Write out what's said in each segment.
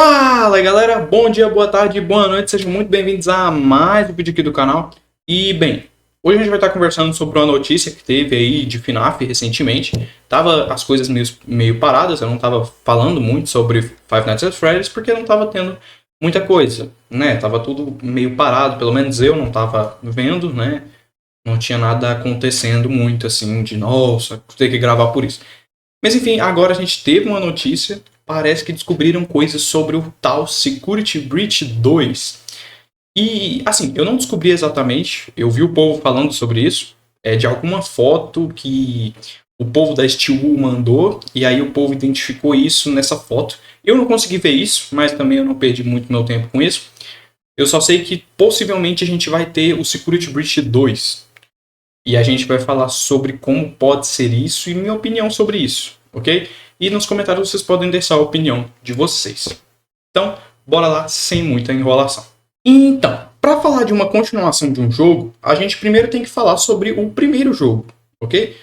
Fala galera, bom dia, boa tarde, boa noite, sejam muito bem-vindos a mais um vídeo aqui do canal. E bem, hoje a gente vai estar conversando sobre uma notícia que teve aí de FNAF recentemente. Tava as coisas meio paradas, eu não tava falando muito sobre Five Nights at Freddy's porque não tava tendo muita coisa, né? Tava tudo meio parado, pelo menos eu não tava vendo, né? Não tinha nada acontecendo muito assim, de nossa, ter que gravar por isso. Mas enfim, agora a gente teve uma notícia. Parece que descobriram coisas sobre o tal Security Breach 2. E, assim, eu não descobri exatamente. Eu vi o povo falando sobre isso. De alguma foto que o povo da Steel mandou. E aí o povo identificou isso nessa foto. Eu não consegui ver isso, mas também eu não perdi muito meu tempo com isso. Eu só sei que possivelmente a gente vai ter o Security Breach 2. E a gente vai falar sobre como pode ser isso e minha opinião sobre isso, ok? E nos comentários vocês podem deixar a opinião de vocês. Então, bora lá, sem muita enrolação. Então, para falar de uma continuação de um jogo, a gente primeiro tem que falar sobre o primeiro jogo, ok?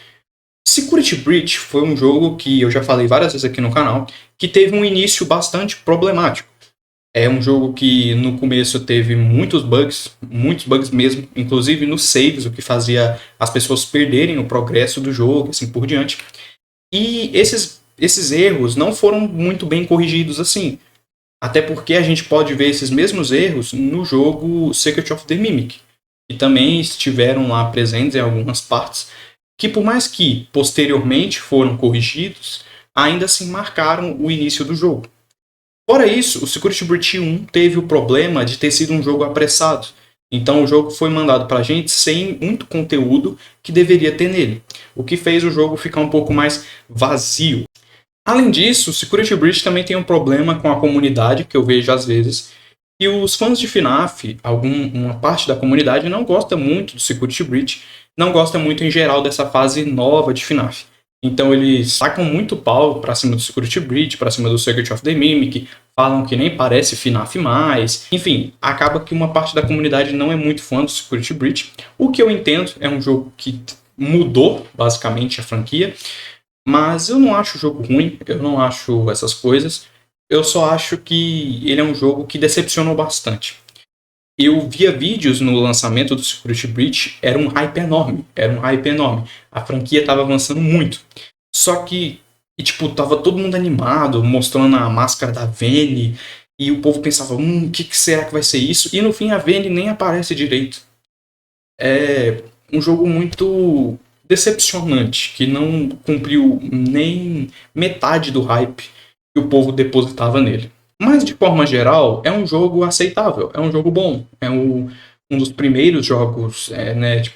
Security Breach foi um jogo que eu já falei várias vezes aqui no canal, que teve um início bastante problemático. É um jogo que no começo teve muitos bugs mesmo, inclusive nos saves, o que fazia as pessoas perderem o progresso do jogo, assim por diante. E esses erros não foram muito bem corrigidos assim. Até porque a gente pode ver esses mesmos erros no jogo Secret of the Mimic, que também estiveram lá presentes em algumas partes, que por mais que posteriormente foram corrigidos, ainda assim marcaram o início do jogo. Fora isso, o Security Breach 1 teve o problema de ter sido um jogo apressado. Então o jogo foi mandado pra gente sem muito conteúdo que deveria ter nele, o que fez o jogo ficar um pouco mais vazio. Além disso, o Security Breach também tem um problema com a comunidade, que eu vejo às vezes, e os fãs de FNAF, uma parte da comunidade não gosta muito do Security Breach, não gosta muito em geral dessa fase nova de FNAF. Então eles sacam muito pau pra cima do Security Breach, pra cima do Secret of the Mimic, falam que nem parece FNAF mais. Enfim, acaba que uma parte da comunidade não é muito fã do Security Breach. O que eu entendo, é um jogo que mudou basicamente a franquia, mas eu não acho o jogo ruim, eu não acho essas coisas. Eu só acho que ele é um jogo que decepcionou bastante. Eu via vídeos no lançamento do Security Breach, era um hype enorme, A franquia estava avançando muito. Só que, tava todo mundo animado, mostrando a máscara da Vayne, e o povo pensava, o que será que vai ser isso? E no fim a Vayne nem aparece direito. É um jogo muito decepcionante, que não cumpriu nem metade do hype que o povo depositava nele. Mas, de forma geral, é um jogo aceitável, é um jogo bom. É um dos primeiros jogos,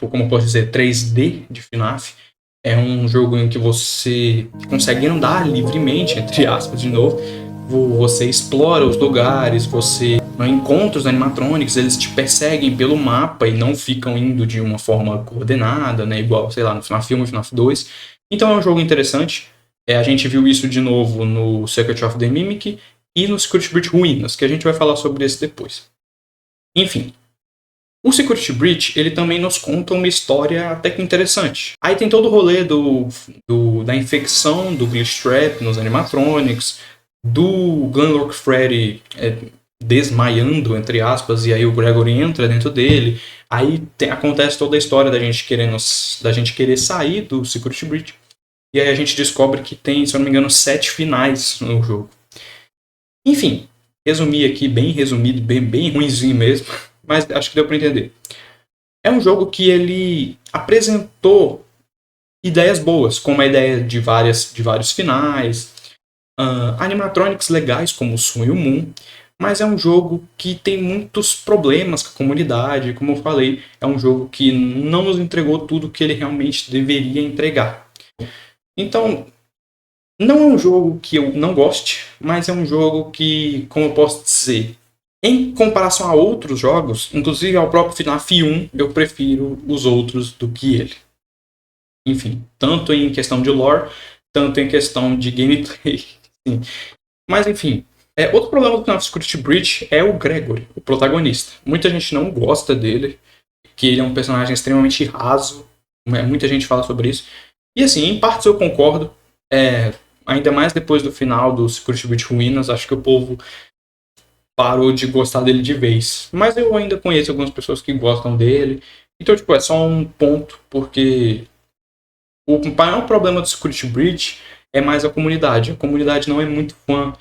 como eu posso dizer, 3D de FNAF. É um jogo em que você consegue andar livremente, entre aspas, de novo. Você explora os lugares, você encontra os animatronics, eles te perseguem pelo mapa e não ficam indo de uma forma coordenada, né? Igual, sei lá, no FNAF 1 e FNAF 2. Então é um jogo interessante. A gente viu isso de novo no Secret of the Mimic e no Security Breach Ruínas, que a gente vai falar sobre esse depois. Enfim, o Security Breach, ele também nos conta uma história até que interessante. Aí tem todo o rolê da infecção do Glitchtrap nos animatronics, do Gunlock Freddy desmaiando, entre aspas, e aí o Gregory entra dentro dele. Aí acontece toda a história da gente querer sair do Security Breach. E aí a gente descobre que tem, se eu não me engano, 7 finais no jogo. Enfim, resumi aqui, bem resumido, bem ruimzinho mesmo, mas acho que deu para entender. É um jogo que ele apresentou ideias boas, como a ideia de vários finais, animatronics legais como o Sun e o Moon, mas é um jogo que tem muitos problemas com a comunidade, como eu falei, é um jogo que não nos entregou tudo que ele realmente deveria entregar. Então, não é um jogo que eu não goste, mas é um jogo que, como eu posso dizer, em comparação a outros jogos, inclusive ao próprio FNAF 1, eu prefiro os outros do que ele. Enfim, tanto em questão de lore, tanto em questão de gameplay. Sim. Mas enfim, outro problema do FNAF Security Breach é o Gregory, o protagonista. Muita gente não gosta dele, que ele é um personagem extremamente raso, muita gente fala sobre isso. E assim, em partes eu concordo, ainda mais depois do final do Security Breach Ruínas, acho que o povo parou de gostar dele de vez. Mas eu ainda conheço algumas pessoas que gostam dele. Então, tipo, é só um ponto, porque o maior problema do Security Breach é mais a comunidade. A comunidade não é muito fã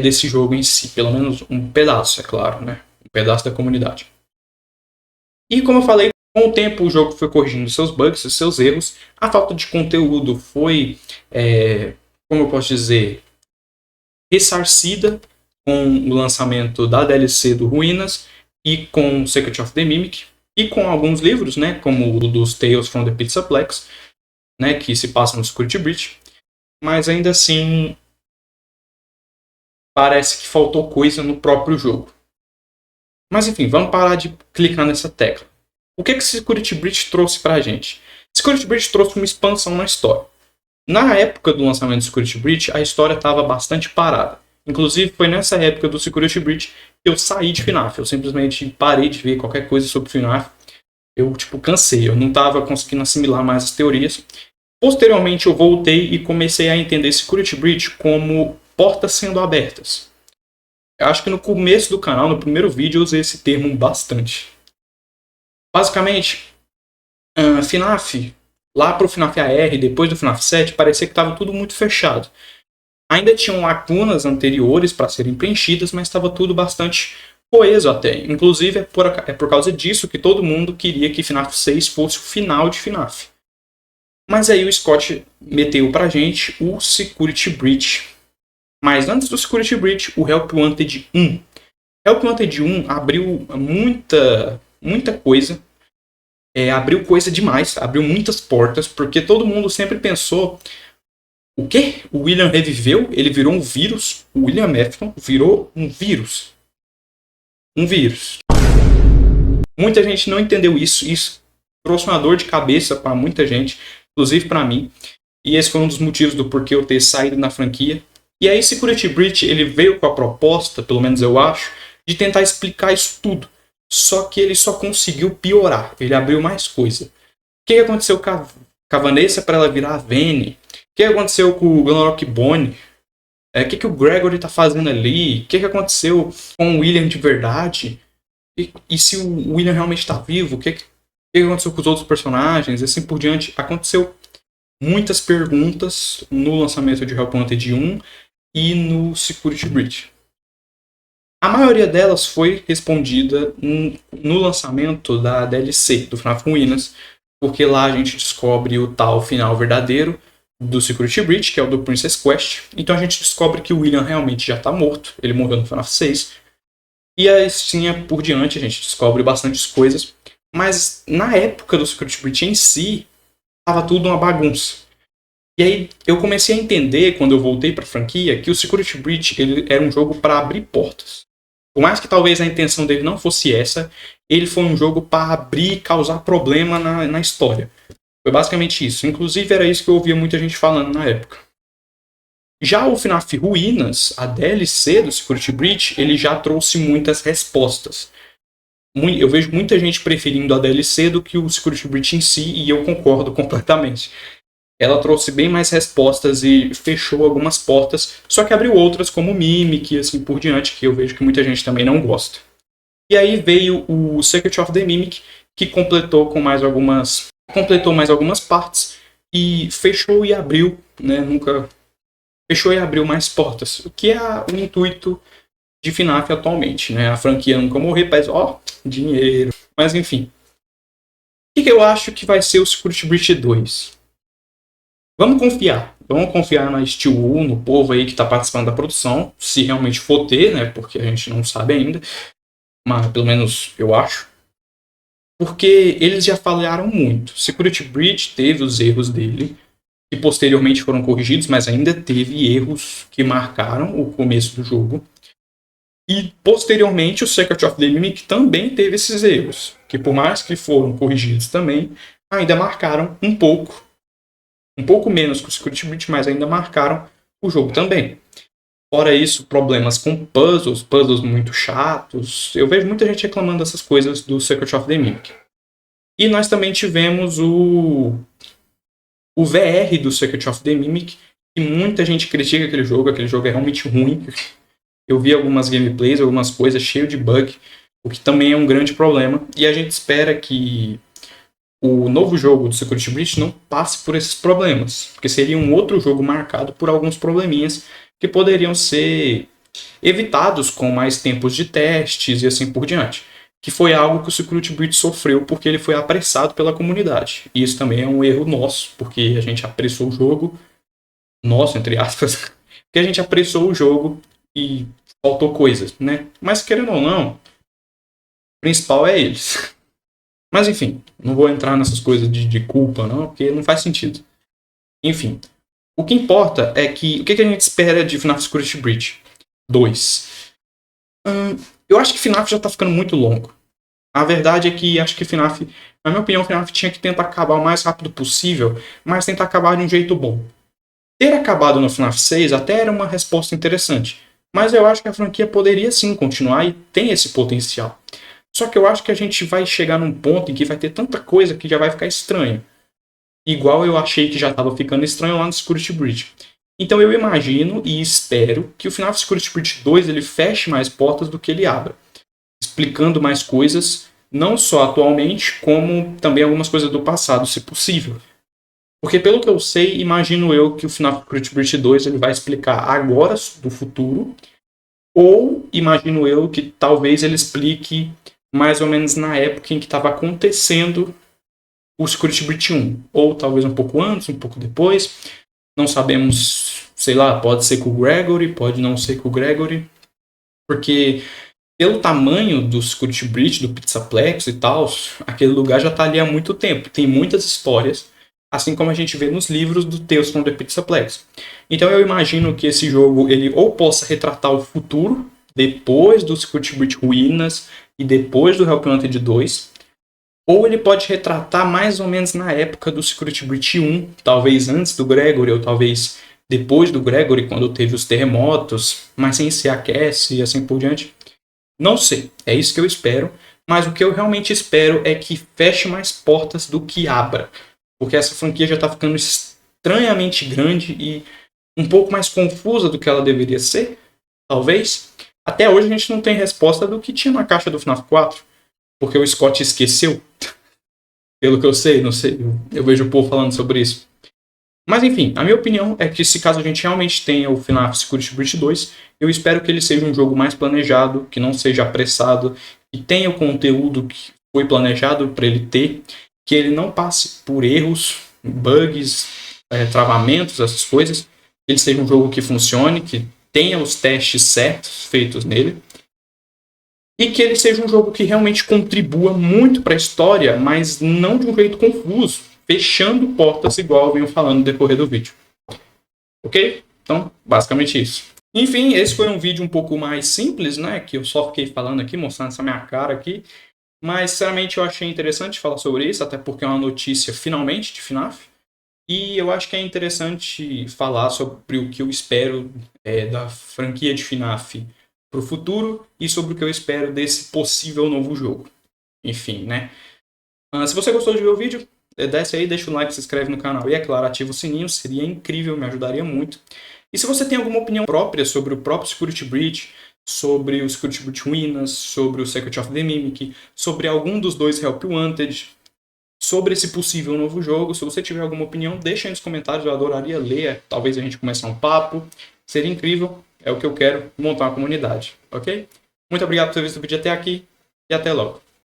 desse jogo em si, pelo menos um pedaço, é claro, né? Um pedaço da comunidade. E como eu falei, com o tempo o jogo foi corrigindo seus bugs, seus erros. A falta de conteúdo foi, como eu posso dizer, ressarcida com o lançamento da DLC do Ruínas e com Secret of the Mimic e com alguns livros, né, como o dos Tales from the Pizzaplex, né, que se passa no Security Breach. Mas ainda assim, parece que faltou coisa no próprio jogo. Mas enfim, vamos parar de clicar nessa tecla. O que Security Breach trouxe pra gente? Security Breach trouxe uma expansão na história. Na época do lançamento do Security Breach, a história estava bastante parada. Inclusive, foi nessa época do Security Breach que eu saí de FNAF. Eu simplesmente parei de ver qualquer coisa sobre FNAF. Eu, cansei. Eu não estava conseguindo assimilar mais as teorias. Posteriormente, eu voltei e comecei a entender Security Breach como portas sendo abertas. Eu acho que no começo do canal, no primeiro vídeo, eu usei esse termo bastante. Basicamente, FNAF, lá pro FNAF AR, depois do FNAF 7, parecia que estava tudo muito fechado. Ainda tinham lacunas anteriores para serem preenchidas, mas estava tudo bastante coeso até. Inclusive, é por causa disso que todo mundo queria que FNAF 6 fosse o final de FNAF. Mas aí o Scott meteu pra gente o Security Breach. Mas antes do Security Breach, o Help Wanted 1. Help Wanted 1 abriu muita coisa. Abriu coisa demais, abriu muitas portas, porque todo mundo sempre pensou: o quê? O William reviveu? Ele virou um vírus? O William Afton virou um vírus. Um vírus. Muita gente não entendeu isso. Isso trouxe uma dor de cabeça para muita gente, inclusive para mim. E esse foi um dos motivos do porquê eu ter saído na franquia. E aí Security Breach, ele veio com a proposta, pelo menos eu acho, de tentar explicar isso tudo. Só que ele só conseguiu piorar. Ele abriu mais coisa. O que aconteceu com a Vanessa para ela virar a Vane? O que aconteceu com o Glenrock Bonnie? O que o Gregory tá fazendo ali? O que aconteceu com o William de verdade? E se o William realmente está vivo? O que aconteceu com os outros personagens? E assim por diante. Aconteceu muitas perguntas no lançamento de Help Wanted 1 e no Security Breach. A maioria delas foi respondida no lançamento da DLC do FNAF Ruínas, porque lá a gente descobre o tal final verdadeiro do Security Breach, que é o do Princess Quest. Então a gente descobre que o William realmente já está morto, ele morreu no FNAF 6. E assim por diante a gente descobre bastantes coisas, mas na época do Security Breach em si, estava tudo uma bagunça. E aí eu comecei a entender, quando eu voltei para a franquia, que o Security Breach ele era um jogo para abrir portas. Por mais que talvez a intenção dele não fosse essa, ele foi um jogo para abrir e causar problema na história. Foi basicamente isso. Inclusive era isso que eu ouvia muita gente falando na época. Já o FNAF Ruínas, a DLC do Security Breach, ele já trouxe muitas respostas. Eu vejo muita gente preferindo a DLC do que o Security Breach em si, e eu concordo completamente. Ela trouxe bem mais respostas e fechou algumas portas, só que abriu outras como Mimic e assim por diante, que eu vejo que muita gente também não gosta. E aí veio o Secret of the Mimic, que completou mais algumas partes e fechou e abriu, né? Fechou e abriu mais portas, o que é o intuito de FNAF atualmente, né? A franquia nunca morrer, mas dinheiro. Mas enfim. O que eu acho que vai ser o Security Breach 2? Vamos confiar na Steel Wool, no povo aí que está participando da produção, se realmente for ter, né? Porque a gente não sabe ainda, mas pelo menos eu acho. Porque eles já falharam muito. Security Breach teve os erros dele, que posteriormente foram corrigidos, mas ainda teve erros que marcaram o começo do jogo. E posteriormente o Secret of the Mimic também teve esses erros, que por mais que foram corrigidos também, ainda marcaram um pouco menos que o Security Breach, mas ainda marcaram o jogo também. Fora isso, problemas com puzzles muito chatos. Eu vejo muita gente reclamando dessas coisas do Secret of the Mimic. E nós também tivemos o VR do Secret of the Mimic, que muita gente critica aquele jogo é realmente ruim. Eu vi algumas gameplays, algumas coisas cheio de bug, o que também é um grande problema. E a gente espera que o novo jogo do Security Breach não passe por esses problemas, porque seria um outro jogo marcado por alguns probleminhas que poderiam ser evitados com mais tempos de testes e assim por diante. Que foi algo que o Security Breach sofreu porque ele foi apressado pela comunidade. E isso também é um erro nosso, porque a gente apressou o jogo, nosso, entre aspas, porque a gente apressou o jogo e faltou coisas, né? Mas querendo ou não, o principal é eles. Mas enfim, não vou entrar nessas coisas de culpa, não, porque não faz sentido. Enfim, o que importa é que o que a gente espera de FNAF Security Breach 2? Eu acho que FNAF já tá ficando muito longo. A verdade é que acho que FNAF, na minha opinião, FNAF tinha que tentar acabar o mais rápido possível, mas tentar acabar de um jeito bom. Ter acabado no FNAF 6 até era uma resposta interessante, mas eu acho que a franquia poderia sim continuar e tem esse potencial. Só que eu acho que a gente vai chegar num ponto em que vai ter tanta coisa que já vai ficar estranho. Igual eu achei que já estava ficando estranho lá no Security Breach. Então eu imagino e espero que o FNAF Security Breach 2 ele feche mais portas do que ele abra, explicando mais coisas, não só atualmente, como também algumas coisas do passado, se possível. Porque pelo que eu sei, imagino eu que o FNAF Security Breach 2 ele vai explicar agora do futuro, ou imagino eu que talvez ele explique mais ou menos na época em que estava acontecendo o Security Breach 1. Ou talvez um pouco antes, um pouco depois. Não sabemos, sei lá, pode ser com o Gregory, pode não ser com o Gregory. Porque pelo tamanho do Security Breach, do Pizzaplex e tal, aquele lugar já está ali há muito tempo. Tem muitas histórias, assim como a gente vê nos livros do Tales from the Pizzaplex. Então eu imagino que esse jogo ele ou possa retratar o futuro, depois do Security Breach Ruínas e depois do Help Wanted 2, ou ele pode retratar mais ou menos na época do Security Breach 1, talvez antes do Gregory, ou talvez depois do Gregory, quando teve os terremotos, mas sem ser aquece e assim por diante. Não sei, é isso que eu espero, mas o que eu realmente espero é que feche mais portas do que abra, porque essa franquia já está ficando estranhamente grande e um pouco mais confusa do que ela deveria ser, talvez. Até hoje a gente não tem resposta do que tinha na caixa do FNAF 4, porque o Scott esqueceu, pelo que eu sei, não sei, eu vejo o povo falando sobre isso. Mas enfim, a minha opinião é que se caso a gente realmente tenha o FNAF Security Breach 2, eu espero que ele seja um jogo mais planejado, que não seja apressado, que tenha o conteúdo que foi planejado para ele ter, que ele não passe por erros, bugs, travamentos, essas coisas, que ele seja um jogo que funcione, que tenha os testes certos feitos nele, e que ele seja um jogo que realmente contribua muito para a história, mas não de um jeito confuso, fechando portas igual eu venho falando no decorrer do vídeo. Ok? Então, basicamente isso. Enfim, esse foi um vídeo um pouco mais simples, né? Que eu só fiquei falando aqui, mostrando essa minha cara aqui. Mas, sinceramente, eu achei interessante falar sobre isso, até porque é uma notícia, finalmente, de FNAF. E eu acho que é interessante falar sobre o que eu espero da franquia de FNAF para o futuro e sobre o que eu espero desse possível novo jogo. Enfim, né? Se você gostou de ver o vídeo, desce aí, deixa o like, se inscreve no canal e, é claro, ativa o sininho, seria incrível, me ajudaria muito. E se você tem alguma opinião própria sobre o próprio Security Breach, sobre o Security Breach Ruínas, sobre o Secret of the Mimic, sobre algum dos dois Help Wanted, sobre esse possível novo jogo, se você tiver alguma opinião, deixa aí nos comentários, eu adoraria ler, talvez a gente comece um papo, seria incrível, é o que eu quero, montar uma comunidade, ok? Muito obrigado por ter visto o vídeo até aqui e até logo.